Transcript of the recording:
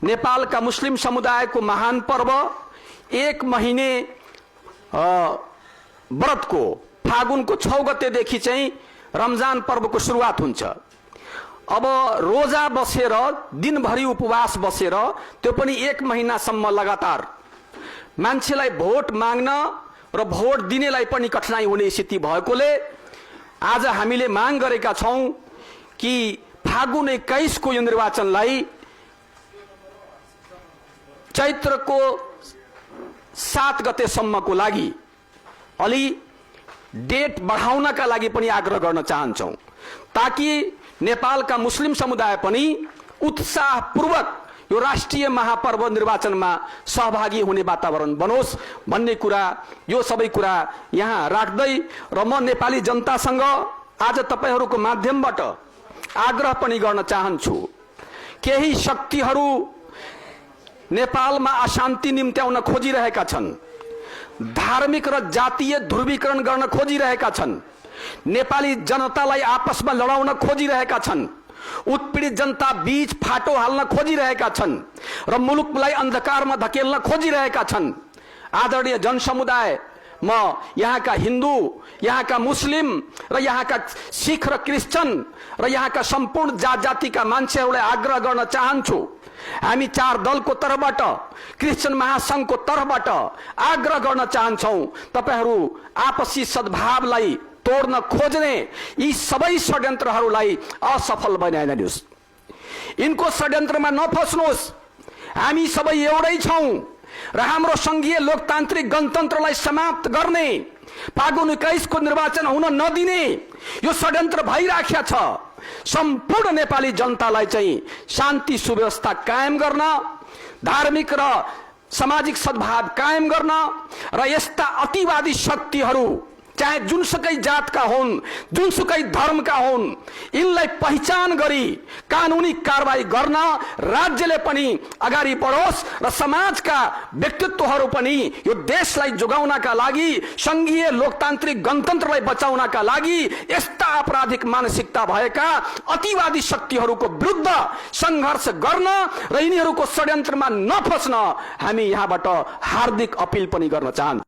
नेपाल का मुस्लिम समुदाय को महान पर्व 1 महीने व्रत को फागुन को 6 गतेदेखि चाहिँ रमजान पर्व को शुरुआत हुन्छ। अब रोजा बसेर दिनभरि उपवास बसेर त्यो पनि 1 महिनासम्म लगातार मान्छेलाई भोट माग्न र भोट दिनेलाई पनि कठिनाई हुने स्थिति भएकोले आज हामीले माग गरेका छौं कि फागुन 21 को यो निर्वाचनलाई चैत्रको 7 गतेसम्मको लागि अलि डेट बढाउनका लागि पनि आग्रह गर्न चाहन्छौं, ताकि नेपालका मुस्लिम समुदाय पनि उत्साहपूर्वक यो राष्ट्रिय महापर्व निर्वाचनमा सहभागी हुने वातावरण बनोस् भन्ने कुरा, यो सबै कुरा यहाँ राख्दै र म नेपाली जनतासँग आज तपाईहरुको माध्यमबाट आग्रह पनि गर्न चाहन्छु। केही शक्तिहरू नेपालमा अशान्ति निम्त्याउन खोजिरहेका छन्, धार्मिक र जातीय ध्रुवीकरण गर्न खोजिरहेका छन्, नेपाली जनतालाई आपसमा लडाउन खोजिरहेका छन्, उत्पीडित जनता बीच फाटो हाल्न खोजिरहेका छन् र मुलुकलाई अन्धकारमा धकेल्न खोजिरहेका छन्। आदरणीय जनसमुदाय, म यहाँका हिन्दू, यहाँका मुस्लिम र यहाँका सिख र क्रिश्चियन र यहाँका सम्पूर्ण जात जातिका मान्छेहरूलाई आग्रह गर्न चाहन्छु। हामी 4 दलको तर्फबाट, क्रिश्चियन महासंघको तर्फबाट आग्रह गर्न चाहन्छौं, तपाईहरु आपसी सद्भावलाई तोड्न खोज्ने यी सबै षड्यन्त्रहरूलाई असफल बनाइदिनुस्। यिनको षड्यन्त्रमा नफस्नुहोस्। हामी सबै एउटै छौं र हाम्रो संघीय लोकतान्त्रिक गणतन्त्रलाई समाप्त गर्ने, फागुन 21 को निर्वाचन हुन नदिने यो षड्यन्त्र भइराखेको छ। सम्पूर्ण नेपाली जनतालाई चाहिँ शान्ति सुव्यवस्था कायम गर्न, धार्मिक र सामाजिक सद्भाव कायम गर्न र यस्ता अतिवादी शक्तिहरू चाहे जुनसुकै जातका हुन्, जुनसुकै धर्मका हुन्, यिनलाई पहिचान गरी कानुनी कारबाही गर्न राज्यले पनि अगाडि बढोस् र समाजका व्यक्तित्वहरू पनि यो देशलाई जोगाउनका लागि, संघीय लोकतान्त्रिक गणतन्त्रलाई बचाउनका लागि यस्ता आपराधिक मानसिकता भएका अतिवादी शक्तिहरूको विरुद्ध संघर्ष गर्न र यिनीहरूको षड्यन्त्रमा नफस्न हामी यहाँबाट हार्दिक अपिल पनि गर्न चाहन्छौं।